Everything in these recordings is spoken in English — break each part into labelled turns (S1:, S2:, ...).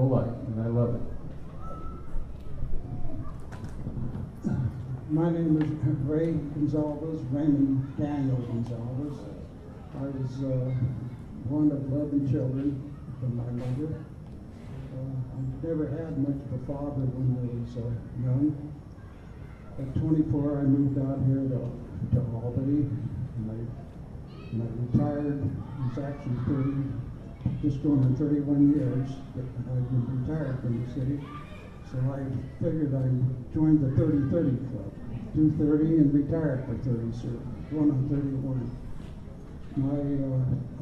S1: life, and I love it.
S2: My name is Ray Gonzalez, Raymond Daniel Gonzalez. I was one of 11 children from my mother. I never had much of a father when I was young. At 24, I moved out here to Albany. And I retired. It was actually just going on 31 years that I've been retired from the city. So I figured I'd join the 30-30 club. Do 30 and retired for 30, so going on 31.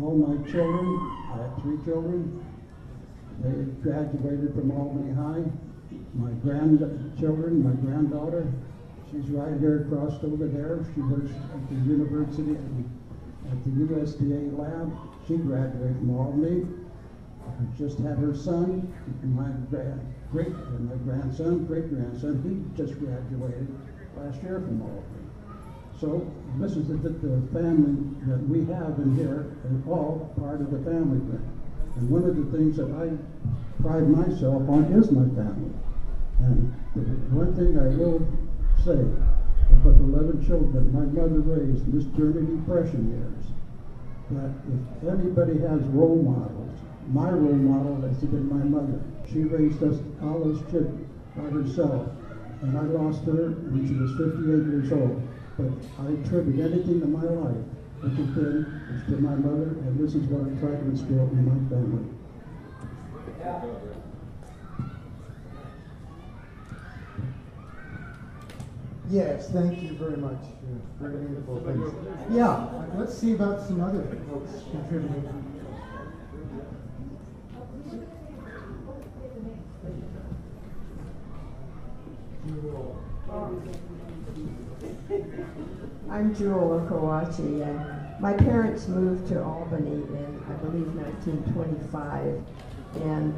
S2: All my children, I have 3 children. They graduated from Albany High. My grandchildren, my granddaughter, she's right here across over there. She works at the university at the USDA lab. She graduated from Albany. I just had her son, my grandson, great-grandson, he just graduated last year from Albany. So this is the family that we have in here, and all part of the family. And one of the things that I pride myself on is my family. And the one thing I will say about the 11 children that my mother raised in this during the Depression years, that if anybody has role models, my role model has been my mother. She raised us all as children by herself, and I lost her when she was 58 years old. But I attribute anything to my life, which has been, is to my mother, and this is what I'm trying to instill in my family.
S3: Yes, thank you very much. Very beautiful things. Yeah, let's see about some other folks contributing.
S4: I'm Jewel Okawachi, and my parents moved to Albany in, I believe, 1925. And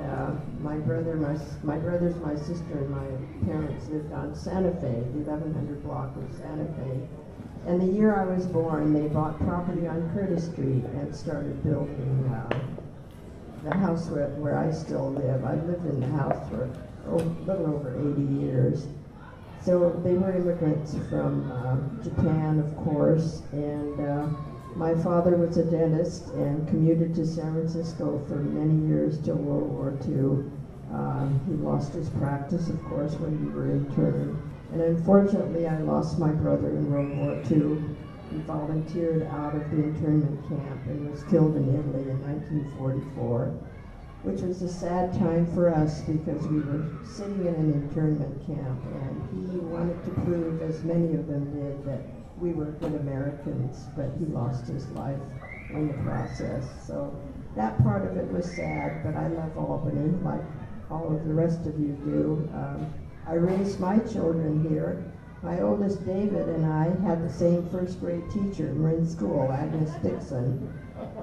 S4: my brothers, my sister, and my parents lived on Santa Fe, the 1100 block of Santa Fe. And the year I was born, they bought property on Curtis Street and started building the house where I still live. I've lived in the house for a little over 80 years. So they were immigrants from Japan, of course, and my father was a dentist and commuted to San Francisco for many years till World War II. He lost his practice, of course, when we were interned. And unfortunately, I lost my brother in World War II. He volunteered out of the internment camp and was killed in Italy in 1944, which was a sad time for us because we were sitting in an internment camp, and he wanted to prove, as many of them did, that we were good Americans, but he lost his life in the process. So that part of it was sad, but I love Albany like all of the rest of you do. I raised my children here. My oldest, David, and I had the same first grade teacher. We're in school, Agnes Dixon.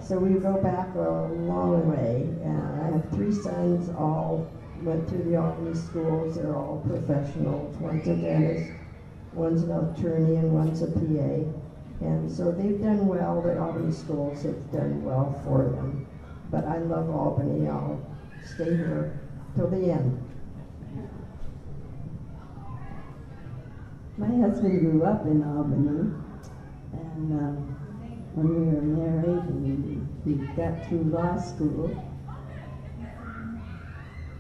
S4: So we go back a long way. I have 3 sons, all went through the Albany schools. They're all professionals. One's a dentist, one's an attorney, and one's a PA. And so they've done well. The Albany schools have done well for them. But I love Albany. I'll stay here till the end.
S5: My husband grew up in Albany, and when we were married and we got through law school,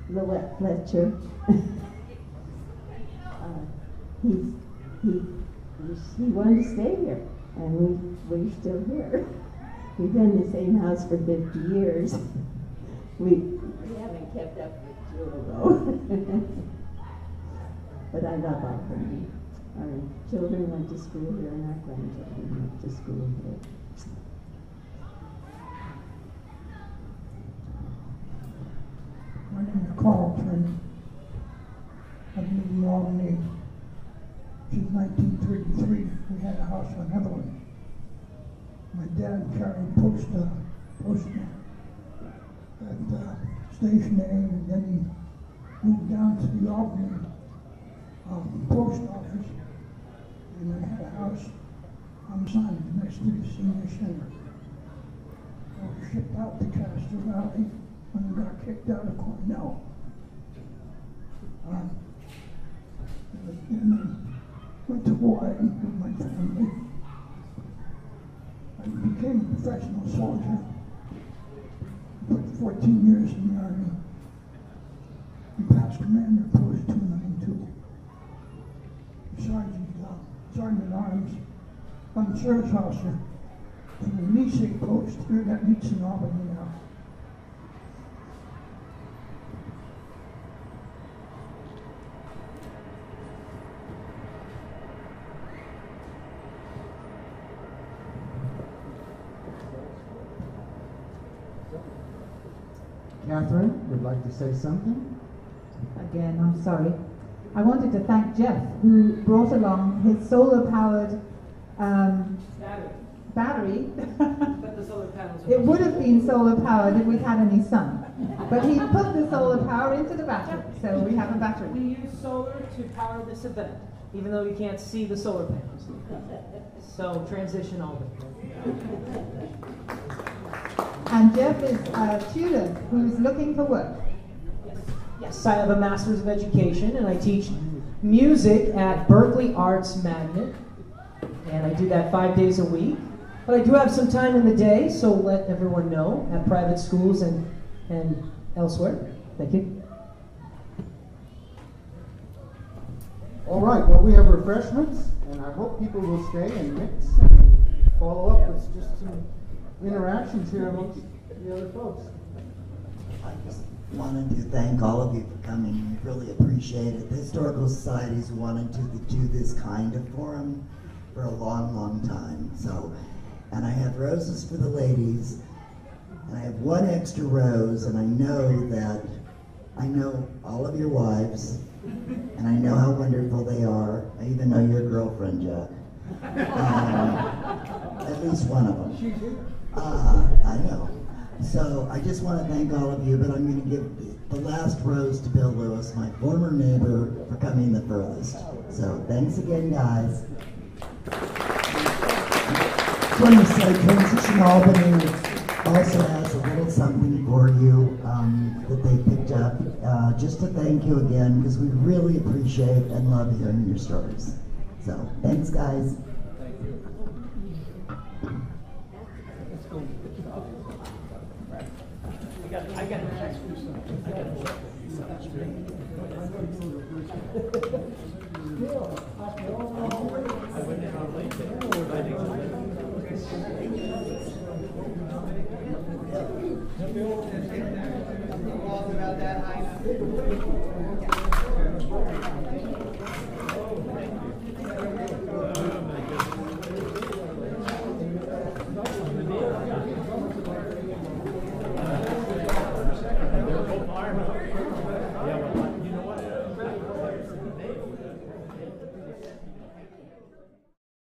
S5: Lillette Fletcher, he wanted to stay here, and we're still here. We've been in the same house for 50 years. We haven't kept up with Jewel though. But I love Albany. Our children went to school here, and our grandchildren went to school here.
S6: My name is Carl Turner. I've lived in Albany since 1933. We had a house on Evelyn. My dad carried postman at stationery, and then he moved down to the Albany post office, and I had a house on the side next to the senior center. I was shipped out to Castro Valley when I got kicked out of Cornell. And went to Hawaii with my family. I became a professional soldier. Put 14 years in the Army. And passed commander post 292. Sergeant at Arms. I'm a service officer from the Nisei post here that meets in Albany now.
S3: Catherine would like to say something.
S1: Again, I'm sorry. I wanted to thank Jeff, who brought along his solar-powered battery.
S7: But the solar panels are
S1: It would have been solar-powered if we'd had any sun. But he put the solar power into the battery, so we have a battery.
S7: We use solar to power this event, even though you can't see the solar panels. So transition Albany.
S1: And Jeff is a student who's looking for work.
S7: Yes, I have a Master's of Education, and I teach music at Berkeley Arts Magnet, and I do that 5 days a week. But I do have some time in the day, so let everyone know, at private schools and elsewhere. Thank you.
S3: All right, well, we have refreshments, and I hope people will stay and mix and follow up with just some interactions here amongst the other folks.
S8: I just wanted to thank all of you for coming. We really appreciate it. The Historical Society's wanted to do this kind of forum for a long, long time. So, and I have roses for the ladies, and I have one extra rose, and I know all of your wives, and I know how wonderful they are. I even know your girlfriend, Jack. At least one of them. I know. So I just want to thank all of you, but I'm going to give the last rose to Bill Lewis, my former neighbor, for coming the furthest. So thanks again, guys. I want to say Transition Albany also has a little something for you that they picked up, just to thank you again, because we really appreciate and love hearing your stories. So thanks, guys.
S7: I got about that high.